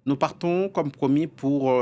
Nous partons comme promis pour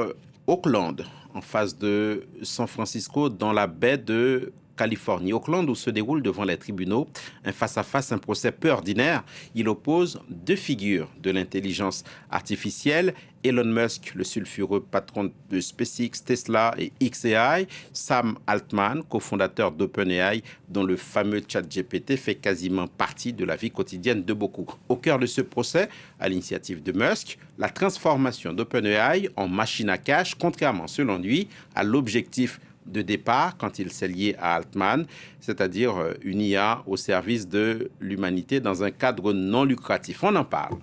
Auckland, en face de San Francisco, dans la baie de Californie. Auckland, où se déroule devant les tribunaux un face-à-face, un procès peu ordinaire. Il oppose deux figures de l'intelligence artificielle. Elon Musk, le sulfureux patron de SpaceX, Tesla et XAI, Sam Altman, cofondateur d'OpenAI, dont le fameux ChatGPT fait quasiment partie de la vie quotidienne de beaucoup. Au cœur de ce procès, à l'initiative de Musk, la transformation d'OpenAI en machine à cash, contrairement, selon lui, à l'objectif de départ quand il s'est lié à Altman, c'est-à-dire une IA au service de l'humanité dans un cadre non lucratif. On en parle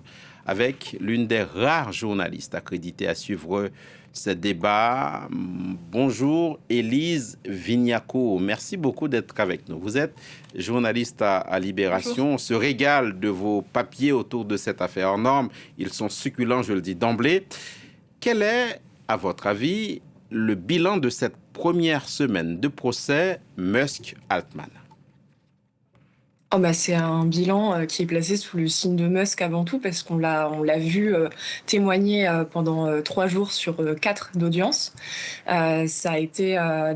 avec l'une des rares journalistes accréditées à suivre ce débat. Bonjour, Élise Vignacourt. Merci beaucoup d'être avec nous. Vous êtes journaliste à Bonjour. Libération. On se régale de vos papiers autour de cette affaire hors norme. Ils sont succulents, je le dis d'emblée. Quel est, à votre avis, le bilan de cette première semaine de procès Musk-Altman? Oh bah c'est un bilan qui est placé sous le signe de Musk avant tout parce qu'on l'a vu témoigner pendant 3 jours sur 4 d'audience. Ça a été un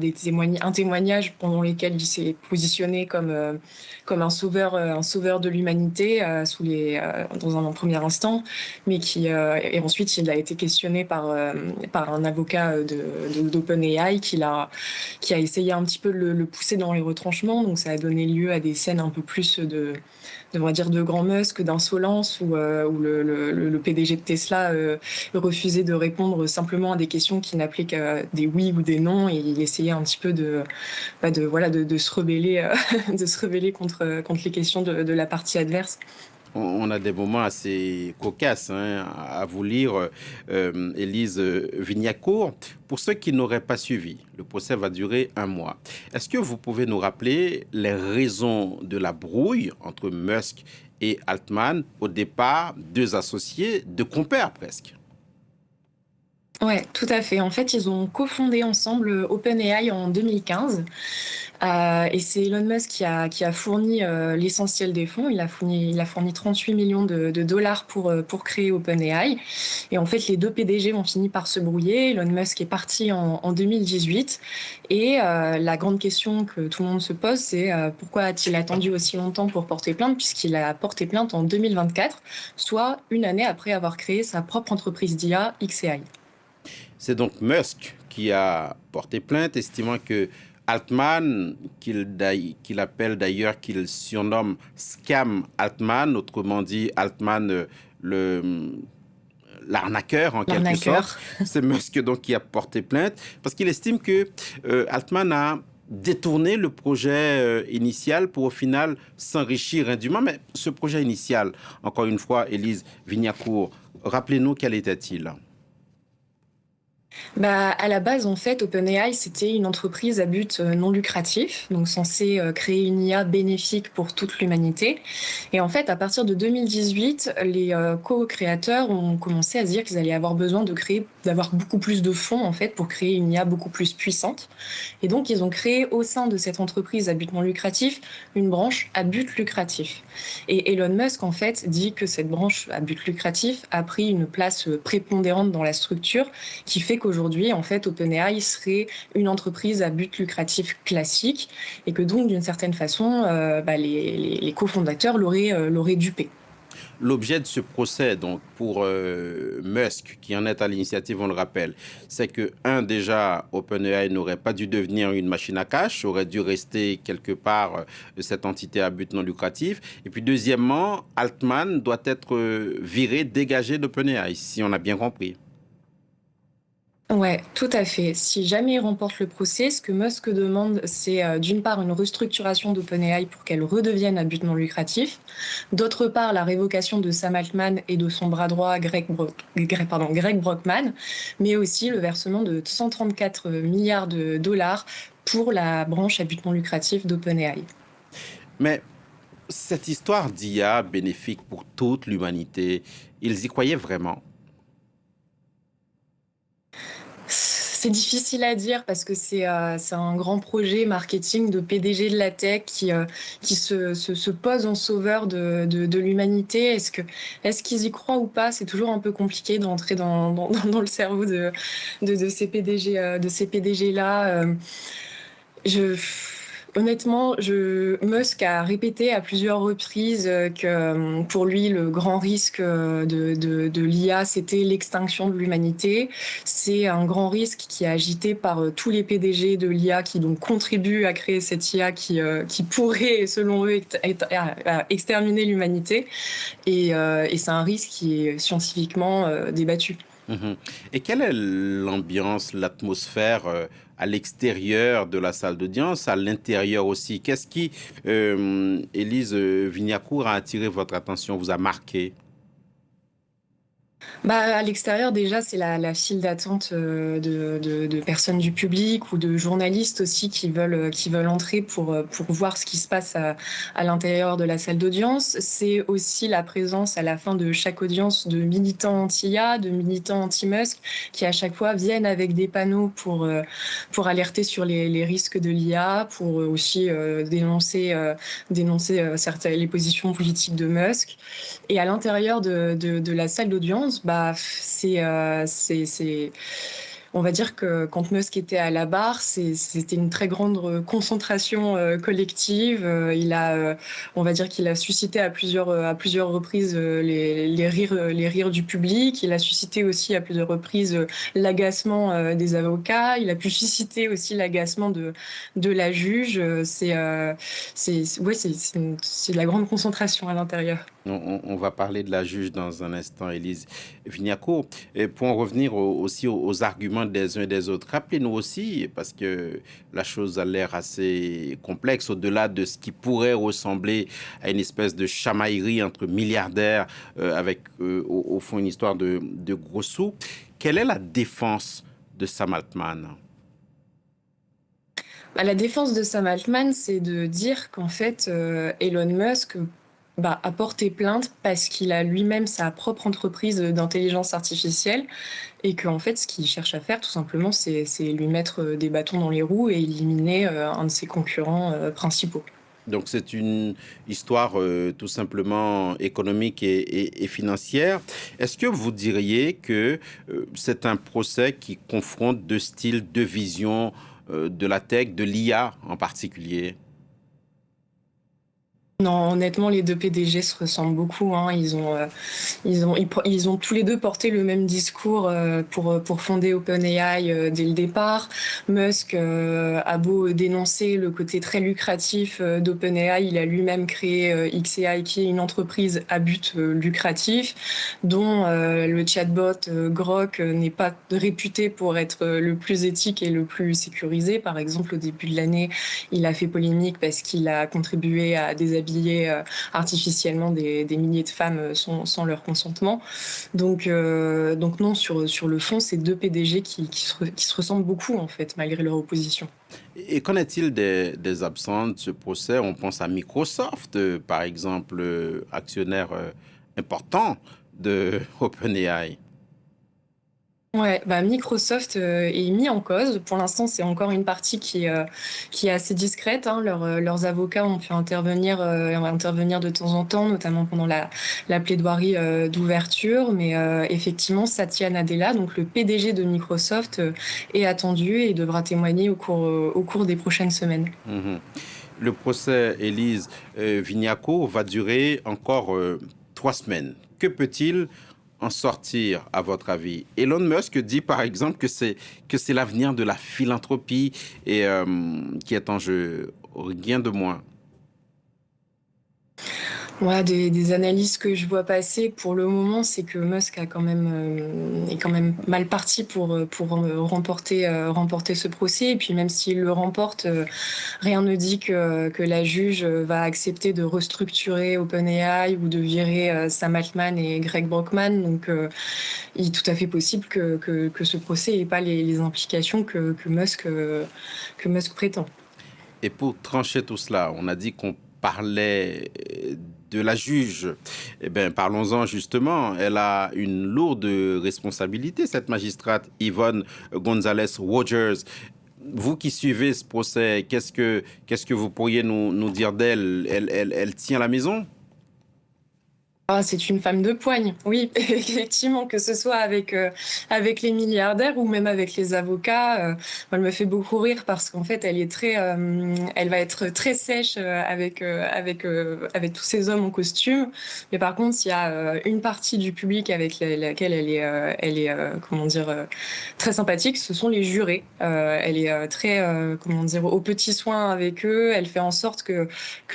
témoignage pendant lequel il s'est positionné comme un sauveur de l'humanité dans un premier instant, mais et ensuite il a été questionné par un avocat d'OpenAI qui a essayé un petit peu de le pousser dans les retranchements. Donc ça a donné lieu à des scènes un peu plus on va dire de grand Musk, d'insolence, où le PDG de Tesla refusait de répondre simplement à des questions qui n'appelaient qu'à des oui ou des non, et il essayait un petit peu de se rebeller, de se rebeller contre les questions de la partie adverse. On a des moments assez cocasses hein, à vous lire, Élise Vignacourt. Pour ceux qui n'auraient pas suivi, le procès va durer un mois. Est-ce que vous pouvez nous rappeler les raisons de la brouille entre Musk et Altman, au départ, deux associés, deux compères presque? Ouais, tout à fait. En fait, ils ont cofondé ensemble OpenAI en 2015. Et c'est Elon Musk qui a fourni l'essentiel des fonds. Il a fourni 38 millions de dollars pour créer OpenAI. Et en fait, les deux PDG ont fini par se brouiller. Elon Musk est parti en 2018. Et la grande question que tout le monde se pose, c'est pourquoi a-t-il attendu aussi longtemps pour porter plainte, puisqu'il a porté plainte en 2024, soit une année après avoir créé sa propre entreprise d'IA, XAI. C'est donc Musk qui a porté plainte, estimant que Altman, qu'il appelle d'ailleurs, qu'il surnomme Scam Altman, autrement dit Altman, l'arnaqueur en quelque sorte. L'arnaqueur. C'est Musk donc qui a porté plainte parce qu'il estime que Altman a détourné le projet initial pour au final s'enrichir indûment. Mais ce projet initial, encore une fois, Élise Vignacourt, rappelez-nous quel était-il? Bah, à la base, en fait, OpenAI, c'était une entreprise à but non lucratif, donc censée créer une IA bénéfique pour toute l'humanité. Et en fait, à partir de 2018, les co-créateurs ont commencé à se dire qu'ils allaient avoir besoin d'avoir beaucoup plus de fonds, en fait, pour créer une IA beaucoup plus puissante. Et donc, ils ont créé au sein de cette entreprise à but non lucratif une branche à but lucratif. Et Elon Musk, en fait, dit que cette branche à but lucratif a pris une place prépondérante dans la structure, qui fait qu'aujourd'hui, en fait, OpenAI serait une entreprise à but lucratif classique, et que donc, d'une certaine façon, les cofondateurs l'auraient dupé. L'objet de ce procès, donc, pour Musk, qui en est à l'initiative, on le rappelle, c'est que, déjà, OpenAI n'aurait pas dû devenir une machine à cash, aurait dû rester quelque part cette entité à but non lucratif. Et puis, deuxièmement, Altman doit être viré, dégagé d'OpenAI, si on a bien compris. Ouais, tout à fait. Si jamais il remporte le procès, ce que Musk demande, c'est d'une part une restructuration d'OpenAI pour qu'elle redevienne à but non lucratif, d'autre part la révocation de Sam Altman et de son bras droit Greg Brockman, mais aussi le versement de 134 milliards de dollars pour la branche à but non lucratif d'OpenAI. Mais cette histoire d'IA bénéfique pour toute l'humanité, ils y croyaient vraiment? C'est difficile à dire parce que c'est un grand projet marketing de PDG de la tech qui se pose en sauveur de l'humanité. Est-ce qu'ils y croient ou pas? C'est toujours un peu compliqué d'entrer dans le cerveau de ces PDG, de ces PDG-là. Je, honnêtement, Musk a répété à plusieurs reprises que pour lui, le grand risque de l'IA, c'était l'extinction de l'humanité. C'est un grand risque qui est agité par tous les PDG de l'IA qui donc contribuent à créer cette IA qui pourrait, selon eux, exterminer l'humanité. Et c'est un risque qui est scientifiquement débattu. Mhm. Et quelle est l'ambiance, l'atmosphère à l'extérieur de la salle d'audience, à l'intérieur aussi? Qu'est-ce qui, Élise Vignacourt, a attiré votre attention, vous a marqué? Bah, à l'extérieur, déjà, c'est la file d'attente de personnes du public ou de journalistes aussi qui veulent entrer pour voir ce qui se passe à l'intérieur de la salle d'audience. C'est aussi la présence à la fin de chaque audience de militants anti-IA, de militants anti-Musk, qui à chaque fois viennent avec des panneaux pour alerter sur les risques de l'IA, pour aussi dénoncer les positions politiques de Musk. Et à l'intérieur de la salle d'audience, bah, on va dire que quand Musk était à la barre, c'était une très grande concentration collective. On va dire qu'il a suscité à plusieurs reprises les rires du public. Il a suscité aussi à plusieurs reprises l'agacement des avocats. Il a pu susciter aussi l'agacement de la juge. Ouais, c'est de la grande concentration à l'intérieur. On va parler de la juge dans un instant, Élise Vignacourt. Et pour en revenir aussi aux arguments des uns et des autres, rappelez-nous aussi, parce que la chose a l'air assez complexe, au-delà de ce qui pourrait ressembler à une espèce de chamaillerie entre milliardaires avec, au fond, une histoire de gros sous. Quelle est la défense de Sam Altman? Bah, la défense de Sam Altman, c'est de dire qu'en fait, Elon Musk a porté plainte parce qu'il a lui-même sa propre entreprise d'intelligence artificielle et qu'en fait, ce qu'il cherche à faire, tout simplement, c'est lui mettre des bâtons dans les roues et éliminer un de ses concurrents principaux. Donc c'est une histoire tout simplement économique et financière. Est-ce que vous diriez que c'est un procès qui confronte deux styles, deux visions de la tech, de l'IA en particulier? Non, honnêtement, les deux PDG se ressemblent beaucoup, hein. Ils ont tous les deux porté le même discours pour fonder OpenAI dès le départ. Musk a beau dénoncer le côté très lucratif d'OpenAI, il a lui-même créé xAI, qui est une entreprise à but lucratif, dont le chatbot Grok n'est pas réputé pour être le plus éthique et le plus sécurisé. Par exemple, au début de l'année, il a fait polémique parce qu'il a contribué à déshabiller artificiellement des milliers de femmes sans leur consentement. Donc non, sur le fond, c'est deux PDG qui se ressemblent beaucoup, en fait, malgré leur opposition. Et qu'en est-il des absents de ce procès? On pense à Microsoft, par exemple, actionnaire important de OpenAI. Ouais, Microsoft est mis en cause. Pour l'instant, c'est encore une partie qui est assez discrète, hein. Leurs avocats ont pu intervenir de temps en temps, notamment pendant la plaidoirie d'ouverture. Mais effectivement, Satya Nadella, donc le PDG de Microsoft, est attendu et devra témoigner au cours des prochaines semaines. Mhm. Le procès, Élise Vignacourt, va durer encore 3 semaines. Que peut-il en sortir, à votre avis? Elon Musk dit, par exemple, que c'est l'avenir de la philanthropie et qui est en jeu. Rien de moins. Ouais, des analyses que je vois passer pour le moment, c'est que Musk est quand même mal parti pour remporter ce procès. Et puis même s'il le remporte, rien ne dit que la juge va accepter de restructurer OpenAI ou de virer Sam Altman et Greg Brockman. Donc il est tout à fait possible que ce procès n'ait pas les implications que Musk prétend. Et pour trancher tout cela, on a dit qu'on parlait de la juge. Eh bien, parlons-en justement. Elle a une lourde responsabilité, cette magistrate Yvonne Gonzalez Rogers. Vous qui suivez ce procès, qu'est-ce que vous pourriez nous dire d'elle? Elle tient la maison? Ah, c'est une femme de poigne, oui, effectivement, que ce soit avec les milliardaires ou même avec les avocats. Elle me fait beaucoup rire parce qu'en fait, elle va être très sèche avec tous ces hommes en costume. Mais par contre, il y a une partie du public avec laquelle elle est comment dire, très sympathique, ce sont les jurés. Elle est très, comment dire, aux petits soins avec eux. Elle fait en sorte que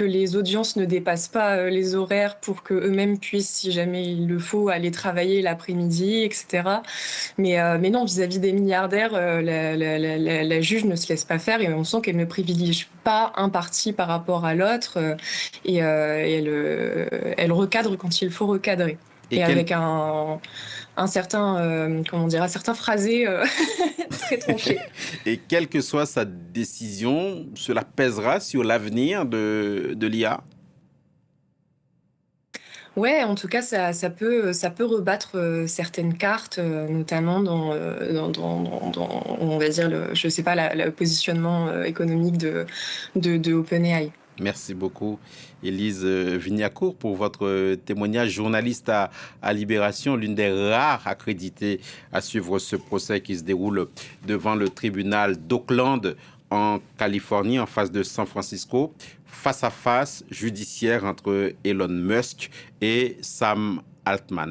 les audiences ne dépassent pas les horaires pour que eux-mêmes puissent, si jamais il le faut, aller travailler l'après-midi, etc. Mais non, vis-à-vis des milliardaires, la juge ne se laisse pas faire et on sent qu'elle ne privilégie pas un parti par rapport à l'autre et elle recadre quand il faut recadrer. Et Et quel, avec un certain, comment dire, un certain phrasé très tranché. et quelle que soit sa décision, cela pèsera sur l'avenir de l'IA. Ouais, en tout cas, ça peut rebattre certaines cartes, notamment on va dire, je sais pas, le positionnement économique de OpenAI. Merci beaucoup, Élise Vignacourt, pour votre témoignage. Journaliste à Libération, l'une des rares accréditées à suivre ce procès qui se déroule devant le tribunal d'Oakland en Californie, en face de San Francisco, face à face judiciaire entre Elon Musk et Sam Altman.